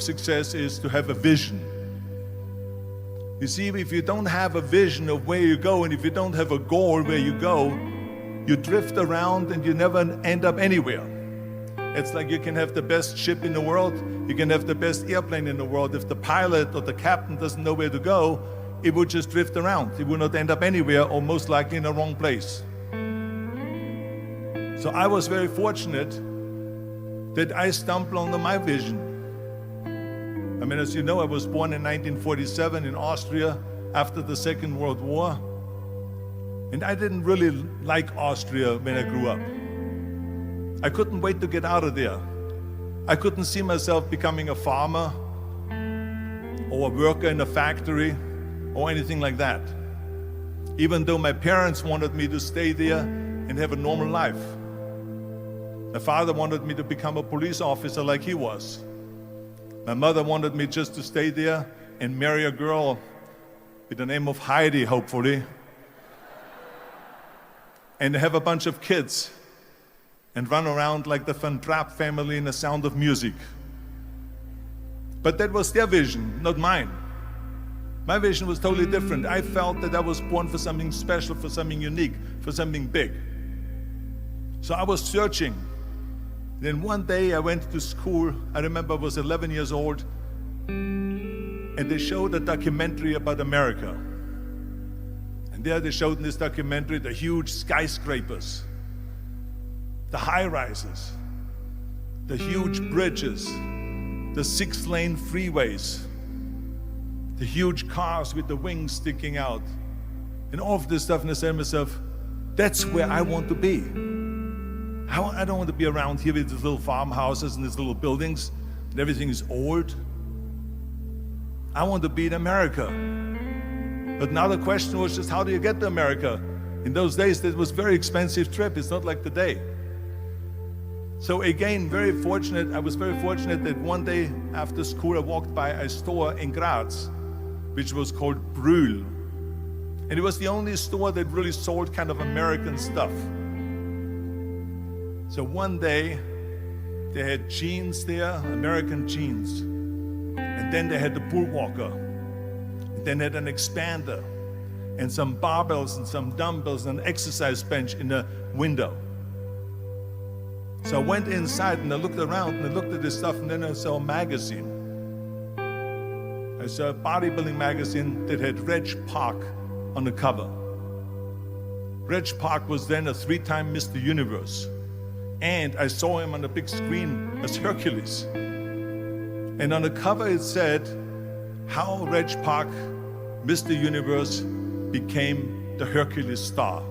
success is to have a vision. You see, if you don't have a vision of where you go, and if you don't have a goal where you go, you drift around and you never end up anywhere. It's like you can have the best ship in the world, you can have the best airplane in the world. If the pilot or the captain doesn't know where to go, it would just drift around. It would not end up anywhere, or most likely in the wrong place. So I was very fortunate that I stumbled onto my vision. I mean, as you know, I was born in 1947 in Austria after the Second World War. And I didn't really like Austria when I grew up. I couldn't wait to get out of there. I couldn't see myself becoming a farmer or a worker in a factory or anything like that. Even though my parents wanted me to stay there and have a normal life. My father wanted me to become a police officer like he was. My mother wanted me just to stay there and marry a girl with the name of Heidi, hopefully, and have a bunch of kids and run around like the Van Trapp family in The Sound of Music. But that was their vision, not mine. My vision was totally different. I felt that I was born for something special, for something unique, for something big. So I was searching. Then one day I went to school. I remember I was 11 years old, and they showed a documentary about America. And there they showed in this documentary the huge skyscrapers, the high-rises, the huge bridges, the 6-lane freeways, the huge cars with the wings sticking out, and all of this stuff. And I said to myself, that's where I want to be. I don't want to be around here with these little farmhouses and these little buildings, and everything is old. I want to be in America. But now the question was just, how do you get to America? In those days, it was a very expensive trip. It's not like today. So again, I was very fortunate that one day after school, I walked by a store in Graz, which was called Brühl. And it was the only store that really sold kind of American stuff. So one day, they had jeans there, American jeans. And then they had the Bullwalker. And then they had an expander, and some barbells and some dumbbells and an exercise bench in the window. So I went inside and I looked around and I looked at this stuff, and then I saw a magazine. I saw a bodybuilding magazine that had Reg Park on the cover. Reg Park was then a 3-time Mr. Universe. And I saw him on the big screen as Hercules. And on the cover it said, how Reg Park, Mr. Universe, became the Hercules star.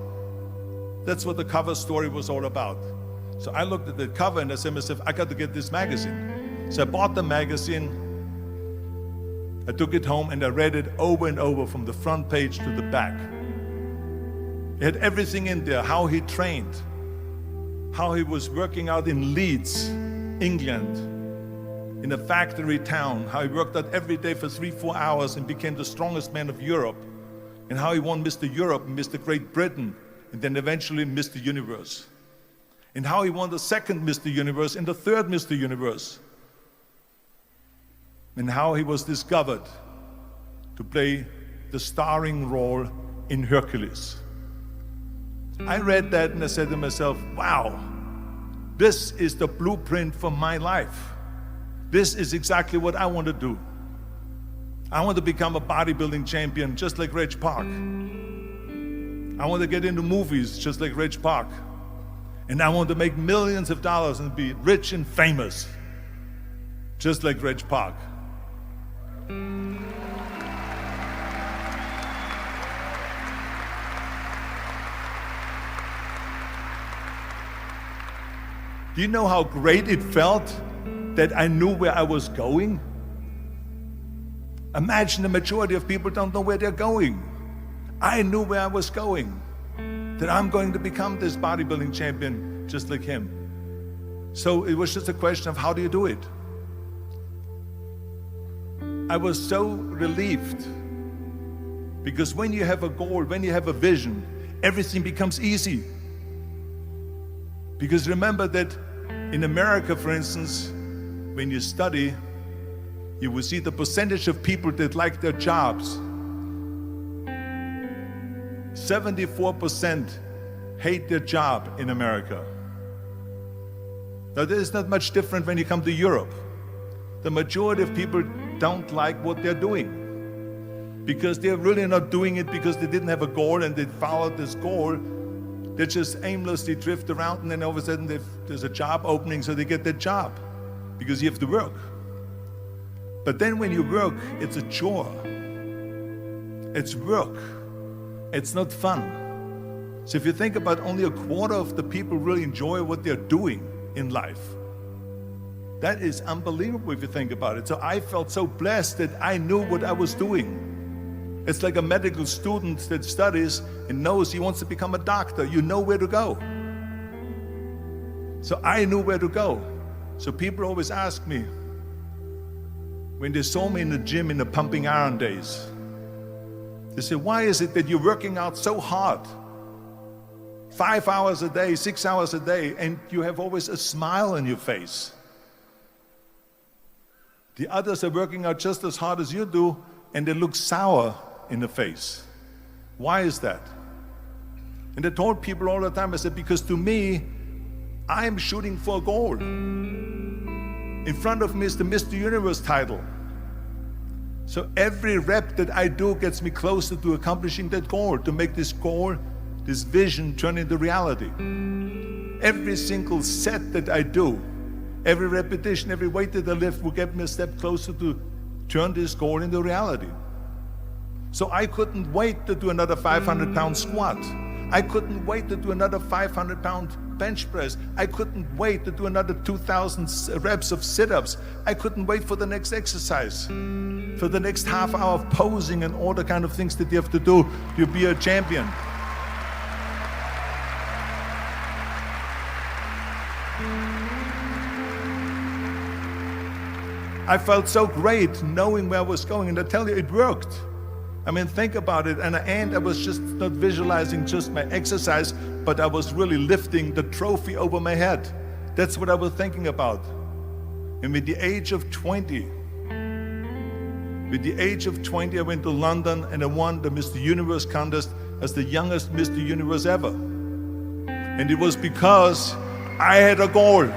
That's what the cover story was all about. So I looked at the cover and I said to myself, I got to get this magazine. So I bought the magazine, I took it home and I read it over and over from the front page to the back. It had everything in there, how he trained, how he was working out in Leeds, England, in a factory town, how he worked out every day for 3-4 hours and became the strongest man of Europe, and how he won Mr. Europe and Mr. Great Britain, and then eventually Mr. Universe. And how he won the 2nd Mr. Universe and the 3rd Mr. Universe. And how he was discovered to play the starring role in Hercules. I read that and I said to myself, wow, this is the blueprint for my life. This is exactly what I want to do. I want to become a bodybuilding champion just like Reg Park. I want to get into movies just like Reg Park. And I want to make millions of dollars and be rich and famous just like Reg Park. Do you know how great it felt that I knew where I was going? Imagine the majority of people don't know where they're going. I knew where I was going, that I'm going to become this bodybuilding champion just like him. So it was just a question of how do you do it? I was so relieved, because when you have a goal, when you have a vision, everything becomes easy. Because remember that in America, for instance, when you study, you will see the percentage of people that like their jobs. 74% hate their job in America. Now, there is not much different when you come to Europe. The majority of people don't like what they're doing because they're really not doing it because they didn't have a goal and they followed this goal. They just aimlessly drift around, and then all of a sudden there's a job opening, so they get that job because you have to work. But then when you work, it's a chore. It's work. It's not fun. So if you think about only a quarter of the people really enjoy what they're doing in life, that is unbelievable if you think about it. So I felt so blessed that I knew what I was doing. It's like a medical student that studies and knows he wants to become a doctor. You know where to go. So I knew where to go. So people always ask me, when they saw me in the gym in the pumping iron days, they say, why is it that you're working out so hard? 5 hours a day, 6 hours a day, and you have always a smile on your face. The others are working out just as hard as you do, and they look sour in the face. Why is that? And I told people all the time, I said, because to me, I'm shooting for a goal. In front of me is the Mr. Universe title. So every rep that I do gets me closer to accomplishing that goal, to make this goal, this vision turn into reality. Every single set that I do, every repetition, every weight that I lift will get me a step closer to turn this goal into reality. So I couldn't wait to do another 500-pound squat. I couldn't wait to do another 500-pound bench press. I couldn't wait to do another 2,000 reps of sit-ups. I couldn't wait for the next exercise, for the next half hour of posing and all the kind of things that you have to do to be a champion. I felt so great knowing where I was going, and I tell you, it worked. I mean, think about it. And at the end, I was just not visualizing just my exercise, but I was really lifting the trophy over my head. That's what I was thinking about. And with the age of 20, I went to London and I won the Mr. Universe contest as the youngest Mr. Universe ever. And it was because I had a goal.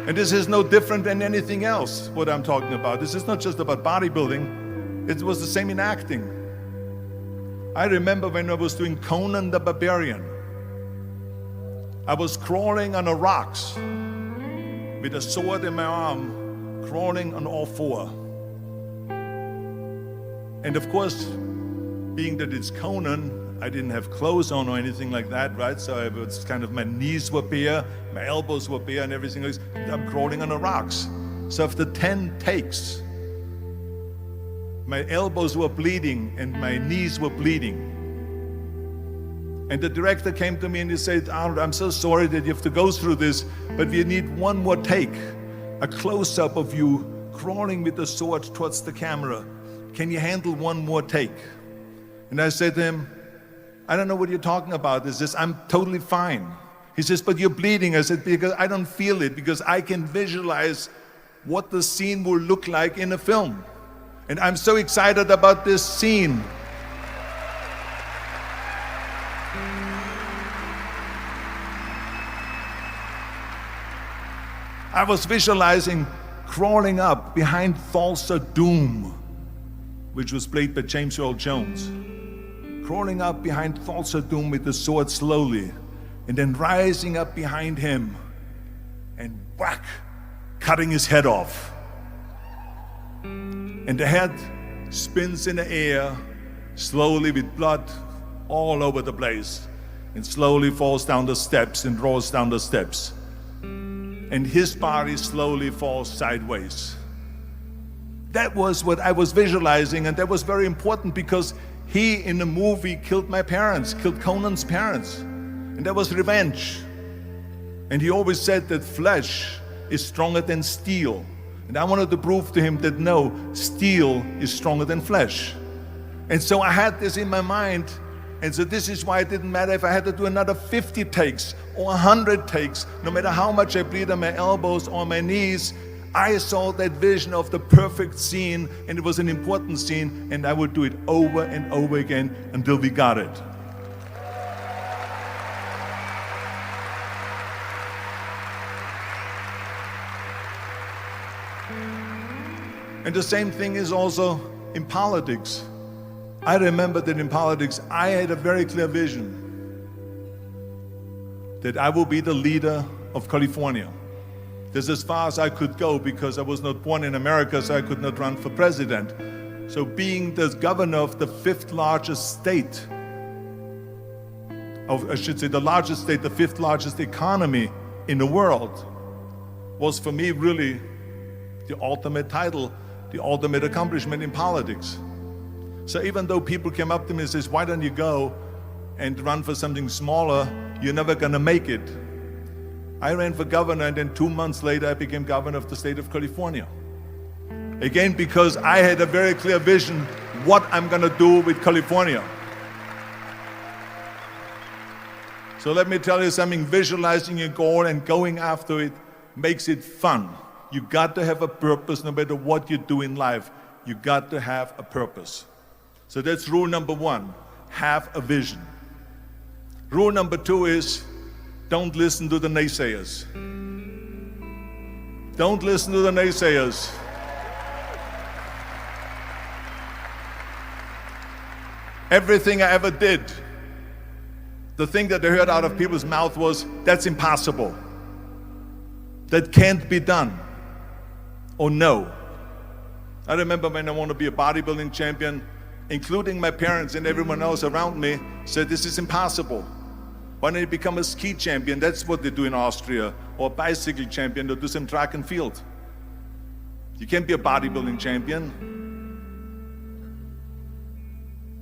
And this is no different than anything else, what I'm talking about. This is not just about bodybuilding. It was the same in acting. I remember when I was doing Conan the Barbarian. I was crawling on the rocks with a sword in my arm, crawling on all four. And of course, being that it's Conan, I didn't have clothes on or anything like that, right? So it was kind of, my knees were bare, my elbows were bare and everything else. I'm crawling on the rocks. So after 10 takes, my elbows were bleeding and my knees were bleeding. And the director came to me and he said, Arnold, I'm so sorry that you have to go through this, but we need one more take, a close-up of you crawling with the sword towards the camera. Can you handle one more take? And I said to him, I don't know what you're talking about. He says, I'm totally fine. He says, but you're bleeding. I said, because I don't feel it, because I can visualize what the scene will look like in a film. And I'm so excited about this scene. I was visualizing crawling up behind Thulsa Doom, which was played by James Earl Jones. Crawling up behind Thulsa Doom with the sword slowly, and then rising up behind him and whack, cutting his head off. And the head spins in the air slowly with blood all over the place, and slowly falls down the steps and rolls down the steps. And his body slowly falls sideways. That was what I was visualizing, and that was very important because he, in the movie, killed my parents, killed Conan's parents. And that was revenge. And he always said that flesh is stronger than steel. And I wanted to prove to him that no, steel is stronger than flesh. And so I had this in my mind, And so this is why it didn't matter if I had to do another 50 takes or 100 takes, no matter how much I bleed on my elbows or my knees. I saw that vision of the perfect scene, and it was an important scene, and I would do it over and over again until we got it. And the same thing is also in politics. I remember that in politics, I had a very clear vision that I will be the leader of California. That's as far as I could go because I was not born in America, so I could not run for president. So being the governor of the fifth largest state, I should say the largest state, the fifth largest economy in the world, was for me really the ultimate title, the ultimate accomplishment in politics. So even though people came up to me and says, why don't you go and run for something smaller, you're never gonna make it. I ran for governor, and then 2 months later I became governor of the state of California. Again, because I had a very clear vision what I'm gonna do with California. So let me tell you something, visualizing a goal and going after it makes it fun. You got to have a purpose no matter what you do in life. You got to have a purpose. So that's rule number one, have a vision. Rule number two is, don't listen to the naysayers. Don't listen to the naysayers. Everything I ever did, the thing that I heard out of people's mouth was, that's impossible. That can't be done. Or no. I remember when I wanted to be a bodybuilding champion, including my parents and everyone else around me, said this is impossible. Why don't you become a ski champion? That's what they do in Austria. Or a bicycle champion, they'll do some track and field. You can't be a bodybuilding champion.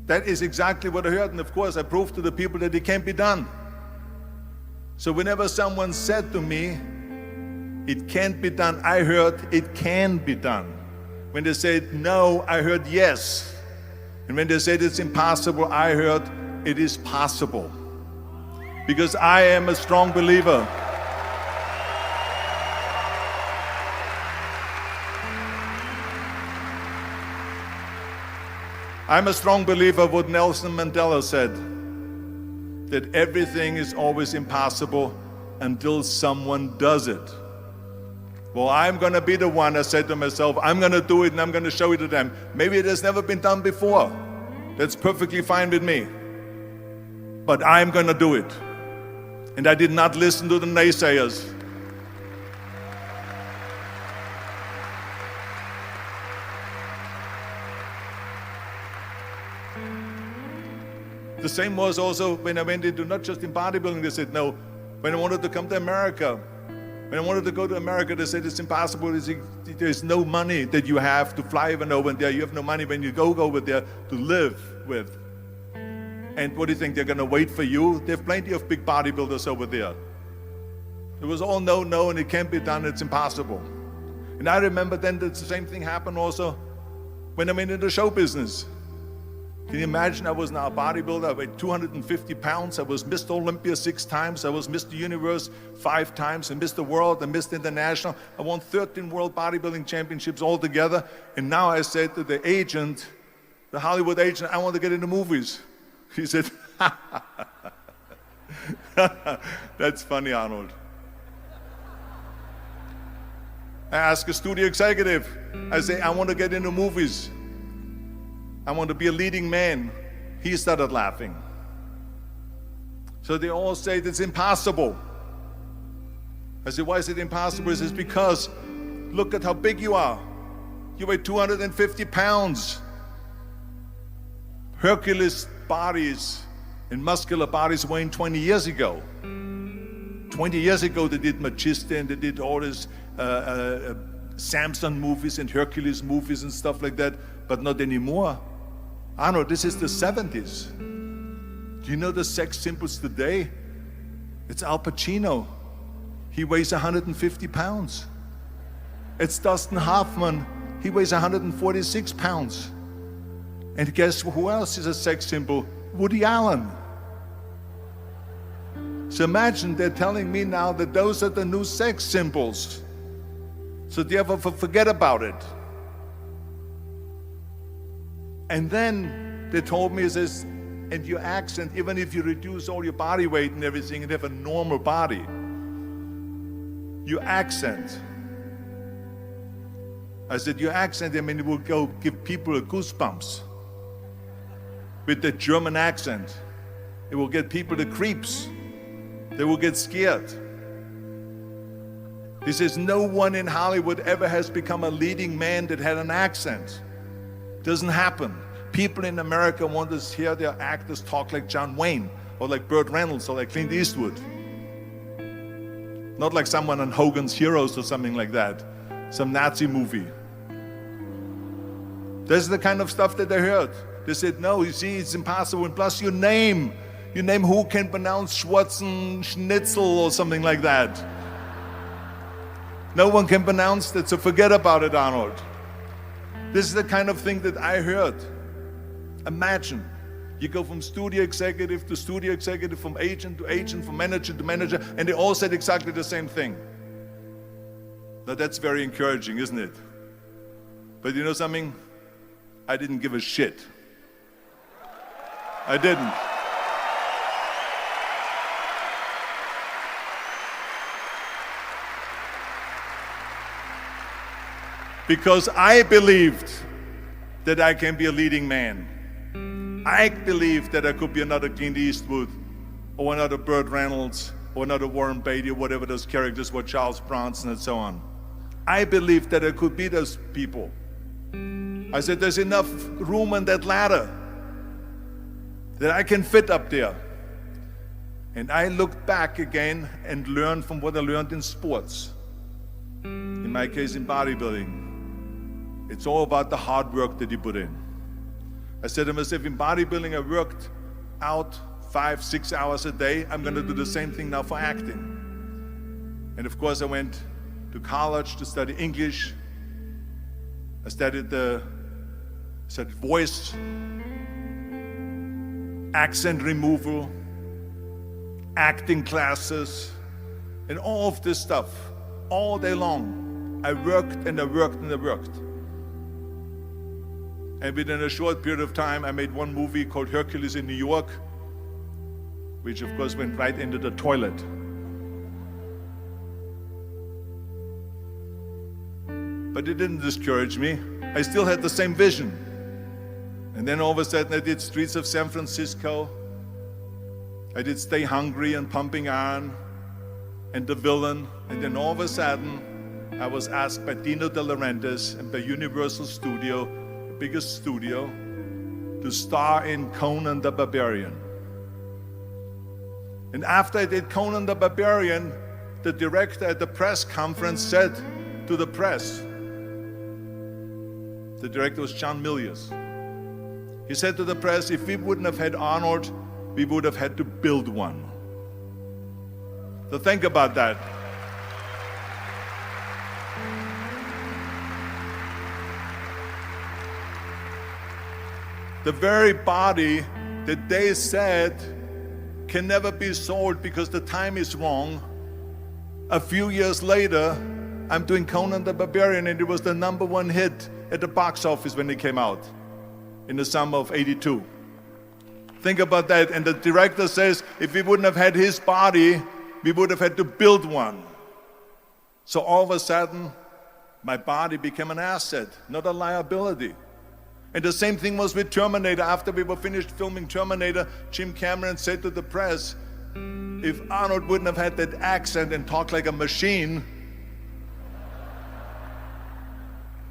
That is exactly what I heard, and of course I proved to the people that it can't be done. So whenever someone said to me, it can't be done, I heard it can be done. When they said no, I heard yes. And when they said it's impossible, I heard it is possible. Because I am a strong believer. I'm a strong believer of what Nelson Mandela said, that everything is always impossible until someone does it. Well, I'm going to be the one, I said to myself, I'm going to do it and I'm going to show it to them. Maybe it has never been done before. That's perfectly fine with me. But I'm going to do it. And I did not listen to the naysayers. The same was also when I went into, not just in bodybuilding, they said no. When I wanted to come to America, when I wanted to go to America, they said it's impossible. There's no money that you have to fly even over there. You have no money when you go over there to live with. And what do you think, they're going to wait for you? They have plenty of big bodybuilders over there. It was all no, no, and it can't be done, it's impossible. And I remember then that the same thing happened also when I went into the show business. Can you imagine? I was now a bodybuilder. I weighed 250 pounds. I was Mr. Olympia 6 times. I was Mr. Universe 5 times, and Mr. World and Mr. International. I won 13 World Bodybuilding Championships altogether. And now I said to the agent, the Hollywood agent, I want to get into movies. He said, that's funny, Arnold. I asked a studio executive, I say, I want to get into movies. I want to be a leading man. He started laughing. So they all say it's impossible. I said, why is it impossible? He says, because look at how big you are. You weigh 250 pounds. Hercules bodies and muscular bodies weighing 20 years ago. 20 years ago they did Machista and they did all these Samson movies and Hercules movies and stuff like that, but not anymore. Arnold, this is the 70s. Do you know the sex symbols today? It's Al Pacino. He weighs 150 pounds. It's Dustin Hoffman. He weighs 146 pounds. And guess who else is a sex symbol? Woody Allen. So imagine they're telling me now that those are the new sex symbols. So therefore forget about it. And then they told me, says, and your accent, even if you reduce all your body weight and everything and have a normal body, your accent. I said, your accent, I mean, it will go give people goosebumps. With the German accent, it will get people the creeps. They will get scared. He says, no one in Hollywood ever has become a leading man that had an accent. Doesn't happen. People in America want to hear their actors talk like John Wayne, or like Burt Reynolds, or like Clint Eastwood. Not like someone on Hogan's Heroes or something like that. Some Nazi movie. That's the kind of stuff that I heard. They said, no, you see, it's impossible. And plus your name who can pronounce Schwarzenegger or something like that. No one can pronounce that, so forget about it, Arnold. This is the kind of thing that I heard. Imagine, you go from studio executive to studio executive, from agent to agent, from manager to manager, and they all said exactly the same thing. Now that's very encouraging, isn't it? But you know something? I didn't give a shit. I didn't. Because I believed that I can be a leading man. I believed that I could be another Clint Eastwood, or another Burt Reynolds, or another Warren Beatty, or whatever those characters were, Charles Bronson and so on. I believed that I could be those people. I said, there's enough room on that ladder that I can fit up there. And I looked back again and learned from what I learned in sports. In my case, in bodybuilding. It's all about the hard work that you put in. I said to myself, in bodybuilding, I worked out 5-6 hours a day. I'm going to do the same thing now for acting. And of course, I went to college to study English. I studied voice, accent removal, acting classes, and all of this stuff, all day long. I worked and I worked and I worked. And within a short period of time, I made one movie called Hercules in New York, which of course went right into the toilet. But it didn't discourage me. I still had the same vision. And then all of a sudden I did Streets of San Francisco. I did Stay Hungry and Pumping Iron and The Villain. And then all of a sudden I was asked by Dino De Laurentiis and by Universal Studio, the biggest studio, to star in Conan the Barbarian. And after I did Conan the Barbarian, the director at the press conference said to the press, the director was John Milius. He said to the press, if we wouldn't have had Arnold, we would have had to build one. So think about that. The very body that they said can never be sold because the time is wrong. A few years later, I'm doing Conan the Barbarian, and it was the #1 hit at the box office when it came out in the summer of '82. Think about that. And the director says, if we wouldn't have had his body, we would have had to build one. So all of a sudden, my body became an asset, not a liability. And the same thing was with Terminator. After we were finished filming Terminator, Jim Cameron said to the press, if Arnold wouldn't have had that accent and talked like a machine,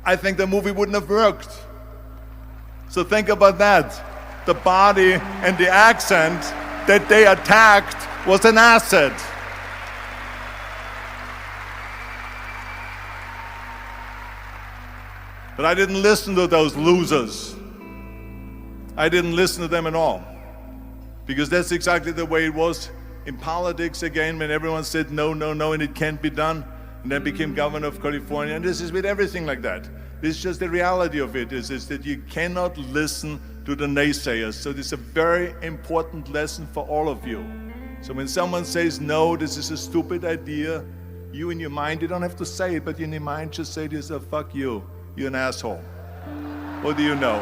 I think the movie wouldn't have worked. So think about that. The body and the accent that they attacked was an asset. But I didn't listen to those losers. I didn't listen to them at all. Because that's exactly the way it was in politics again, when everyone said no, no, no, and it can't be done. And then became governor of California. And this is with everything like that. This is just the reality of it, is that you cannot listen to the naysayers. So this is a very important lesson for all of you. So when someone says, no, this is a stupid idea, you in your mind, you don't have to say it, but in your mind just say to yourself, fuck you, you're an asshole. What do you know?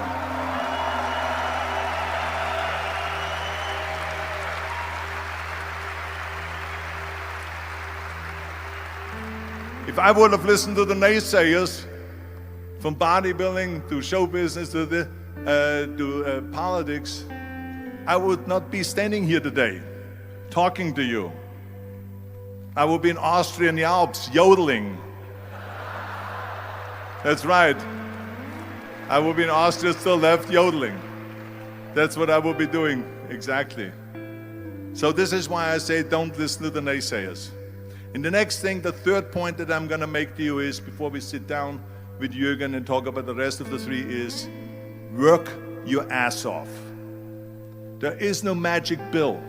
If I would have listened to the naysayers, from bodybuilding to show business to politics, I would not be standing here today talking to you. I would be in Austria in the Alps yodeling. That's right. I would be in Austria still left yodeling. That's what I would be doing, exactly. So this is why I say don't listen to the naysayers. And the next thing, the third point that I'm going to make to you is, before we sit down with Jürgen and talk about the rest of the three, is work your ass off. There is no magic pill.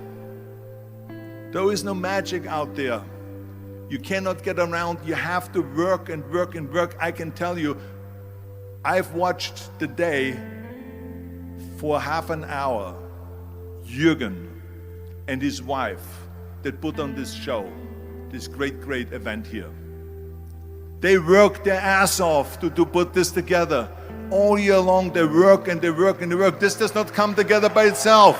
There is no magic out there. You cannot get around. You have to work and work and work. I can tell you, I've watched the day for half an hour, Jürgen and his wife that put on this show, this great event here. They work their ass off to put this together. All year long they work and they work and they work. This does not come together by itself.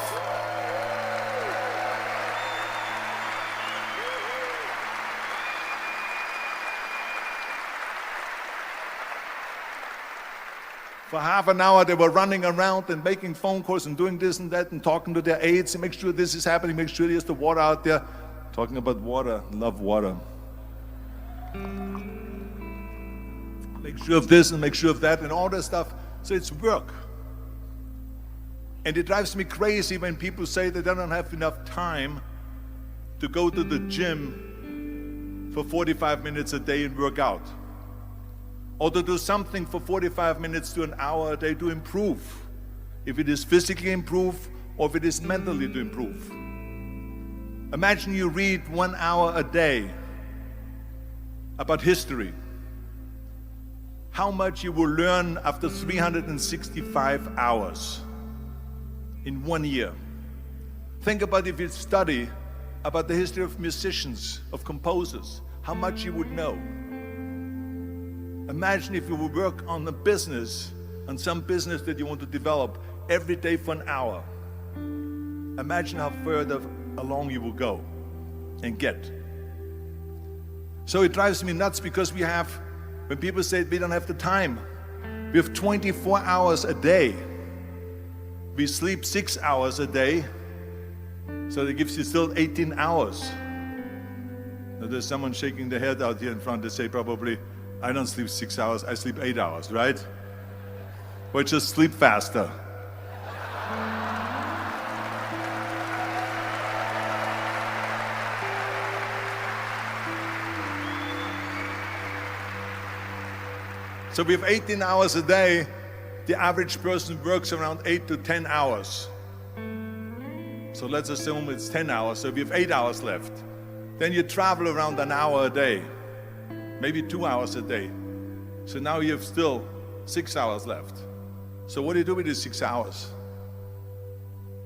For half an hour they were running around and making phone calls and doing this and that and talking to their aides and make sure this is happening, make sure there's the water out there. Talking about water, love water. Make sure of this and make sure of that and all that stuff. So it's work. And it drives me crazy when people say they don't have enough time to go to the gym for 45 minutes a day and work out. Or to do something for 45 minutes to an hour a day to improve. If it is physically improve or if it is mentally to improve. Imagine you read 1 hour a day about history. How much you will learn after 365 hours in 1 year. Think about if you study about the history of musicians, of composers, how much you would know. Imagine if you would work on a business, on some business that you want to develop every day for an hour. Imagine how further along you will go and get. So it drives me nuts because we have, when people say we don't have the time, we have 24 hours a day. We sleep 6 hours a day, so that gives you still 18 hours. Now there's someone shaking their head out here in front. They say probably, I don't sleep 6 hours, I sleep 8 hours, right? Or just sleep faster. So we have 18 hours a day. The average person works around 8 to 10 hours. So let's assume it's 10 hours, so we have 8 hours left. Then you travel around an hour a day, maybe 2 hours a day. So now you have still 6 hours left. So what do you do with these 6 hours?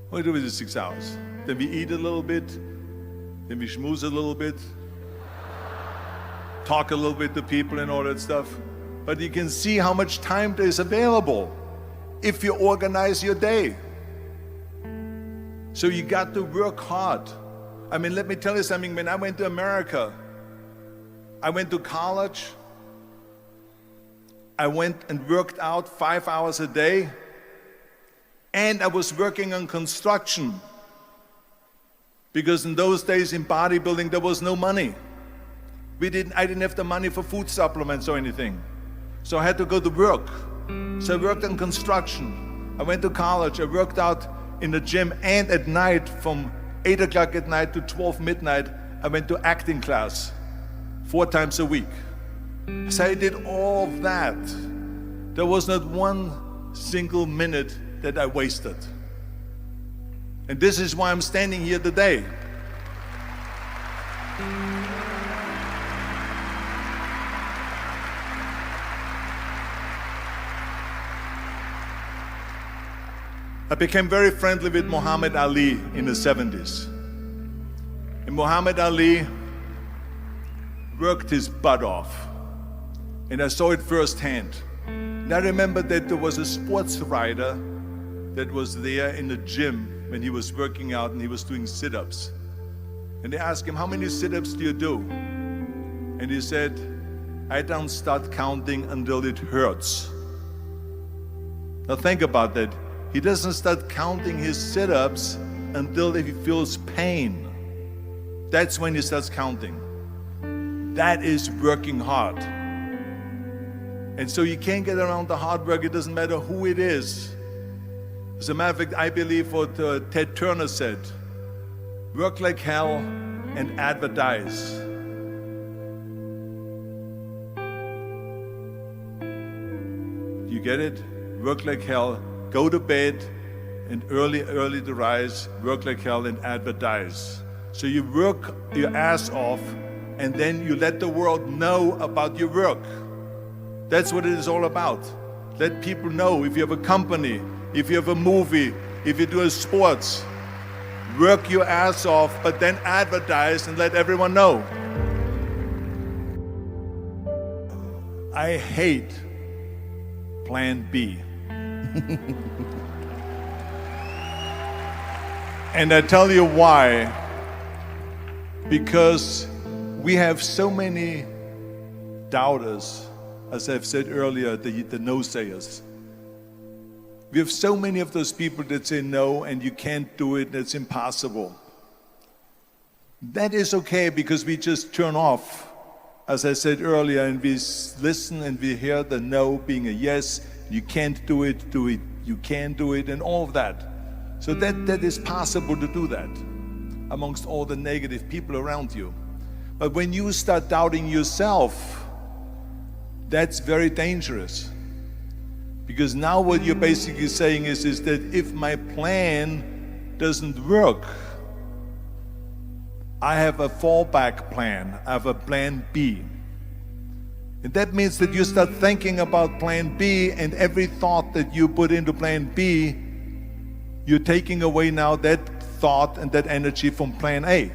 What do you do with these 6 hours? Then we eat a little bit, then we schmooze a little bit, talk a little bit to people and all that stuff. But you can see how much time there is available if you organize your day. So you got to work hard. I mean, let me tell you something. When I went to America, I went to college. I went and worked out 5 hours a day. And I was working on construction. Because in those days in bodybuilding, there was no money. I didn't have the money for food supplements or anything. So I had to go to work. So I worked on construction. I went to college. I worked out in the gym, and at night from 8 o'clock at night to 12 midnight, I went to acting class 4 times a week. So I did all of that. There was not one single minute that I wasted. And this is why I'm standing here today. I became very friendly with Muhammad Ali in the 70s. And Muhammad Ali worked his butt off. And I saw it firsthand. And I remember that there was a sports writer that was there in the gym when he was working out and he was doing sit-ups. And they asked him, how many sit-ups do you do? And he said, I don't start counting until it hurts. Now think about that. He doesn't start counting his sit-ups until he feels pain. That's when he starts counting. That is working hard. And so you can't get around the hard work. It doesn't matter who it is. As a matter of fact, I believe what Ted Turner said, work like hell and advertise. You get it? Work like hell, go to bed, and early to rise, work like hell and advertise. So you work your ass off, and then you let the world know about your work. That's what it is all about. Let people know. If you have a company, if you have a movie, if you do a sports, work your ass off, but then advertise and let everyone know. I hate Plan B. And I tell you why. Because we have so many doubters, as I've said earlier, the naysayers. We have so many of those people that say no and you can't do it, it's impossible. That is okay because we just turn off, as I said earlier, and we listen and we hear the no being a yes. You can't do it, you can do it, and all of that. So that is possible to do that amongst all the negative people around you. But when you start doubting yourself, that's very dangerous. Because now what you're basically saying is that if my plan doesn't work, I have a fallback plan, I have a plan B. And that means that you start thinking about plan B, and every thought that you put into plan B, you're taking away now that thought and that energy from plan A.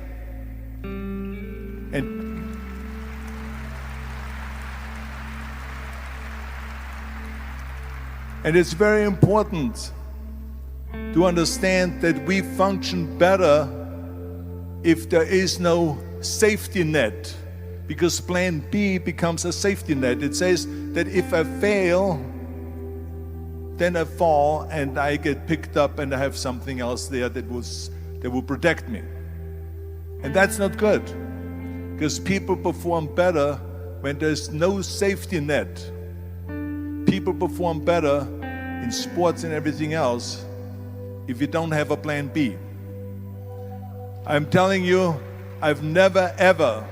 And it's very important to understand that we function better if there is no safety net, because plan B becomes a safety net. It says that if I fail, then I fall and I get picked up and I have something else there that will protect me. And that's not good, because people perform better when there's no safety net. People perform better in sports and everything else if you don't have a plan B. I'm telling you, I've never ever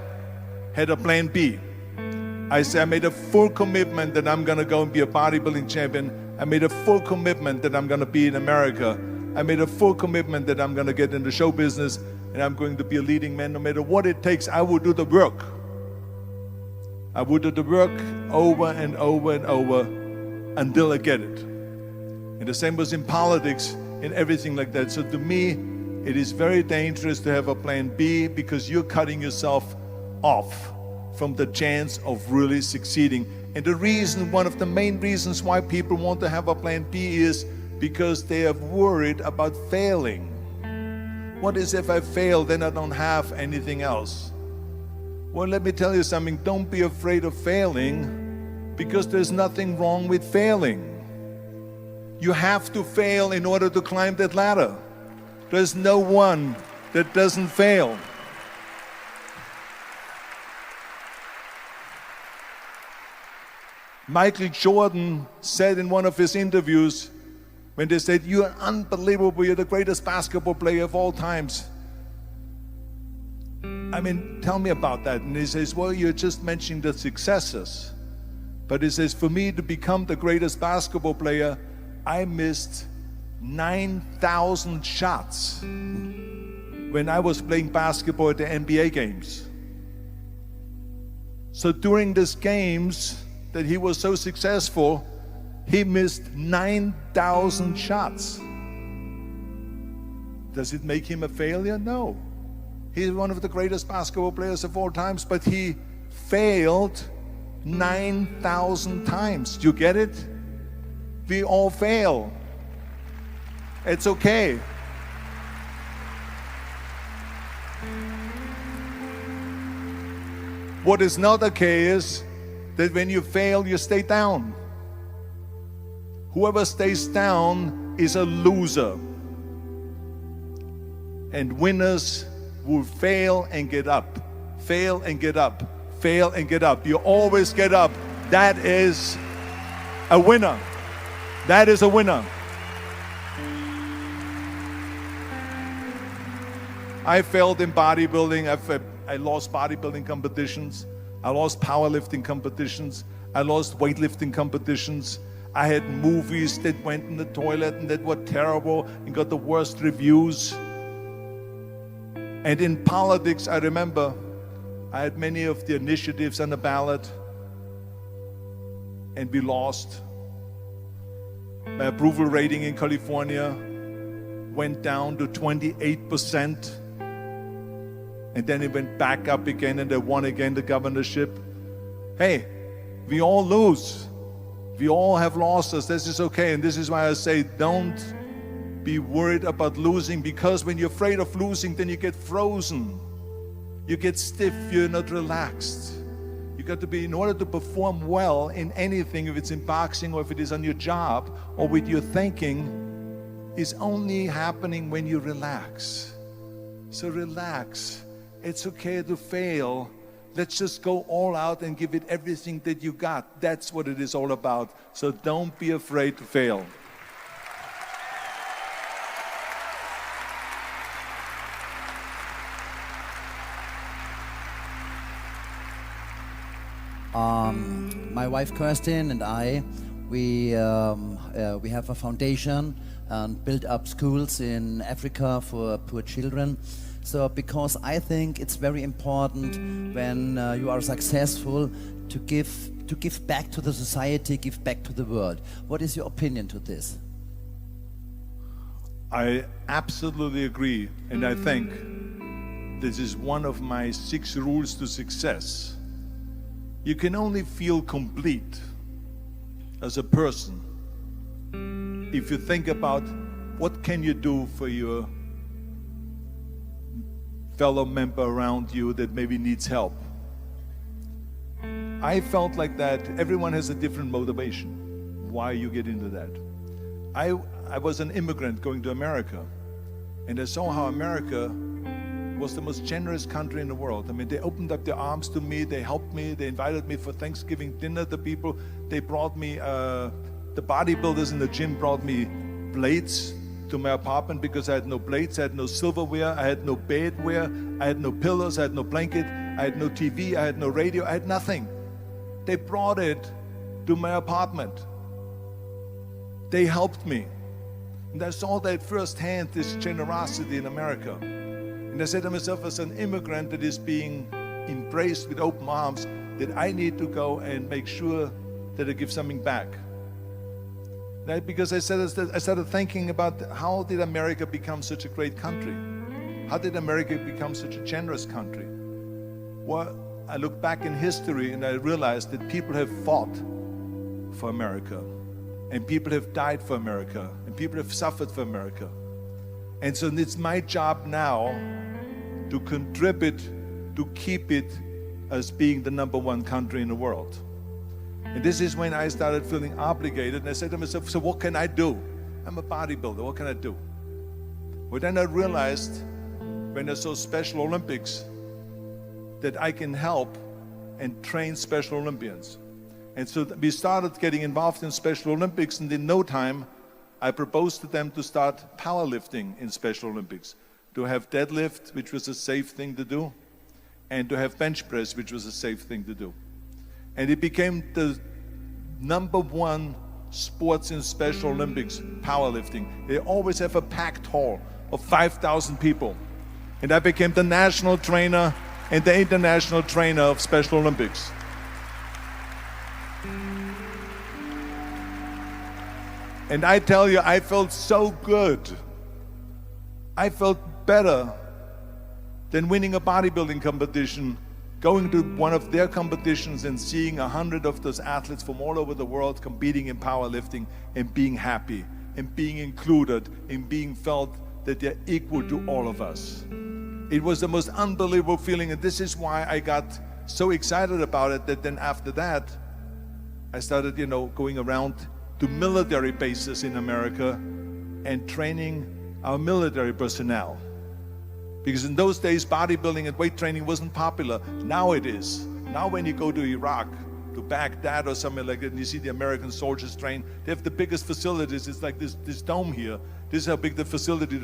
had a plan B. I made a full commitment that I'm gonna go and be a bodybuilding champion. I made a full commitment that I'm gonna be in America. I made a full commitment that I'm gonna get in the show business and I'm going to be a leading man. No matter what it takes, I will do the work. I will do the work over and over and over until I get it. And the same was in politics and everything like that. So to me, it is very dangerous to have a plan B, because you're cutting yourself off from the chance of really succeeding. And the reason, one of the main reasons why people want to have a plan B is because they are worried about failing. What is if I fail, then I don't have anything else? Well, let me tell you something. Don't be afraid of failing, because there's nothing wrong with failing. You have to fail in order to climb that ladder. There's no one that doesn't fail. Michael Jordan said in one of his interviews, when they said, "You're unbelievable, you're the greatest basketball player of all times." I mean, tell me about that. And he says, well, you're just mentioning the successes. But he says, for me to become the greatest basketball player, I missed 9,000 shots when I was playing basketball at the NBA games. So during these games that he was so successful, he missed 9,000 shots. Does it make him a failure? No. He's one of the greatest basketball players of all times, but he failed 9,000 times. Do you get it? We all fail. It's okay. What is not okay is that when you fail, you stay down. Whoever stays down is a loser. And winners will fail and get up. Fail and get up. Fail and get up. You always get up. That is a winner. That is a winner. I failed in bodybuilding. I lost bodybuilding competitions. I lost powerlifting competitions. I lost weightlifting competitions. I had movies that went in the toilet and that were terrible and got the worst reviews. And in politics, I remember I had many of the initiatives on the ballot and we lost. My approval rating in California went down to 28%. And then it went back up again and they won again the governorship. Hey, we all lose. We all have losses. This is okay. And this is why I say don't be worried about losing, because when you're afraid of losing, then you get frozen. You get stiff. You're not relaxed. You got to be, in order to perform well in anything, if it's in boxing or if it is on your job or with your thinking, is only happening when you relax. So relax. It's okay to fail. Let's just go all out and give it everything that you got. That's what it is all about. So don't be afraid to fail. My wife Kirsten and I, we have a foundation and build up schools in Africa for poor children. So because I think it's very important when you are successful to give back to the society, give back to the world. What is your opinion to this? I absolutely agree, and I think this is one of my 6 rules to success. You can only feel complete as a person if you think about what can you do for your fellow member around you that maybe needs help. I felt like that. Everyone has a different motivation why you get into that. I was an immigrant going to America, and I saw how America was the most generous country in the world. I mean, they opened up their arms to me, they helped me, they invited me for Thanksgiving dinner. The people, they brought me, the bodybuilders in the gym brought me plates to my apartment because I had no plates, I had no silverware, I had no bedware, I had no pillows, I had no blanket, I had no TV, I had no radio, I had nothing. They brought it to my apartment. They helped me. And I saw that firsthand, this generosity in America. And I said to myself, as an immigrant that is being embraced with open arms, that I need to go and make sure that I give something back. Right? Because I started thinking about how did America become such a great country? How did America become such a generous country? Well, I look back in history and I realized that people have fought for America, and people have died for America, and people have suffered for America. And so it's my job now to contribute to keep it as being the #1 country in the world. And this is when I started feeling obligated, and I said to myself, so what can I do? I'm a bodybuilder, what can I do? Well, then I realized when I saw Special Olympics that I can help and train Special Olympians. And so we started getting involved in Special Olympics, and in no time I proposed to them to start powerlifting in Special Olympics, to have deadlift, which was a safe thing to do, and to have bench press, which was a safe thing to do. And it became the #1 sports in Special Olympics, powerlifting. They always have a packed hall of 5,000 people. And I became the national trainer and the international trainer of Special Olympics. And I tell you, I felt so good. I felt better than winning a bodybuilding competition, going to one of their competitions and seeing 100 of those athletes from all over the world competing in powerlifting and being happy and being included and being felt that they're equal to all of us. It was the most unbelievable feeling, and this is why I got so excited about it that then after that, I started, going around to military bases in America and training our military personnel. Because in those days, bodybuilding and weight training wasn't popular. Now it is. Now when you go to Iraq, to Baghdad or something like that, and you see the American soldiers train, they have the biggest facilities. It's like this dome here. This is how big the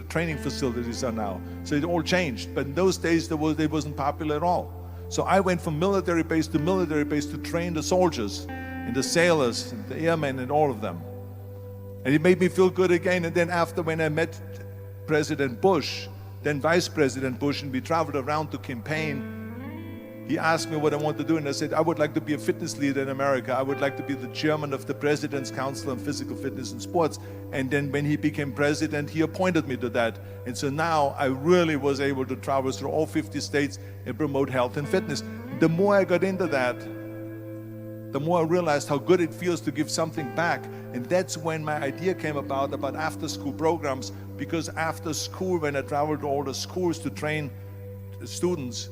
training facilities are now. So it all changed. But in those days, it wasn't popular at all. So I went from military base to train the soldiers and the sailors and the airmen and all of them. And it made me feel good again. And then after, when I met President Bush, then Vice President Bush, and we traveled around to campaign, he asked me what I want to do, and I said, I would like to be a fitness leader in America. I would like to be the chairman of the President's Council on Physical Fitness and Sports. And then when he became president, he appointed me to that. And so now I really was able to travel through all 50 states and promote health and fitness. The more I got into that, the more I realized how good it feels to give something back. And that's when my idea came about after-school programs, because after school, when I traveled to all the schools to train students,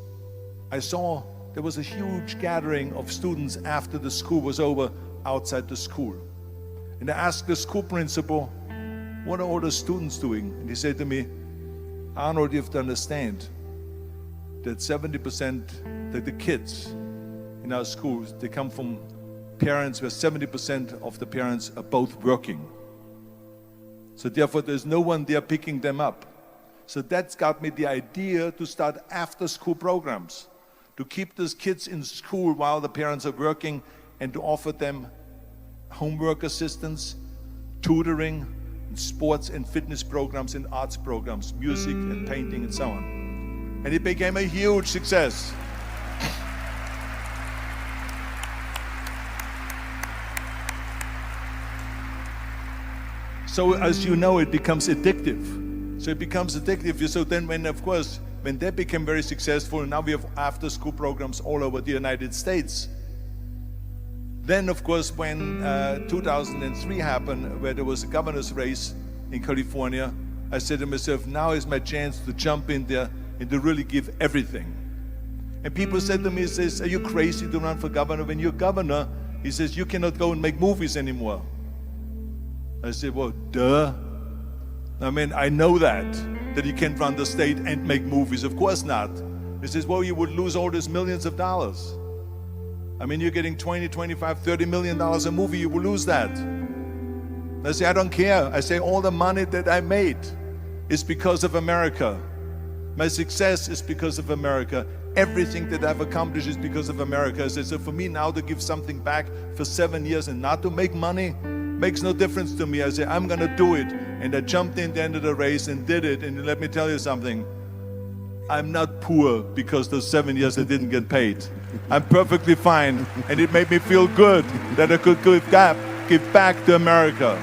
I saw there was a huge gathering of students after the school was over outside the school. And I asked the school principal, what are all the students doing? And he said to me, Arnold, you have to understand that 70% of the kids in our schools, they come from parents where 70% of the parents are both working. So therefore, there's no one there picking them up. So that's got me the idea to start after-school programs, to keep those kids in school while the parents are working, and to offer them homework assistance, tutoring, sports and fitness programs and arts programs, music and painting and so on. And it became a huge success. So as you know, it becomes addictive. So it becomes addictive. So then when they became very successful, now we have after-school programs all over the United States. Then, of course, when 2003 happened, where there was a governor's race in California, I said to myself, now is my chance to jump in there and to really give everything. And people said to me, says, are you crazy to run for governor? When you're governor, he says, you cannot go and make movies anymore. I said, well, duh. I mean, I know that you can't run the state and make movies. Of course not. He says, well, you would lose all these millions of dollars. I mean, you're getting 20, 25, 30 million dollars a movie, you will lose that. I say, I don't care. I say, all the money that I made is because of America. My success is because of America. Everything that I've accomplished is because of America. I say, so for me now to give something back for 7 years and not to make money makes no difference to me. I say, I'm gonna do it. And I jumped in the end of the race and did it. And let me tell you something. I'm not poor because those 7 years I didn't get paid. I'm perfectly fine. And it made me feel good that I could give back to America.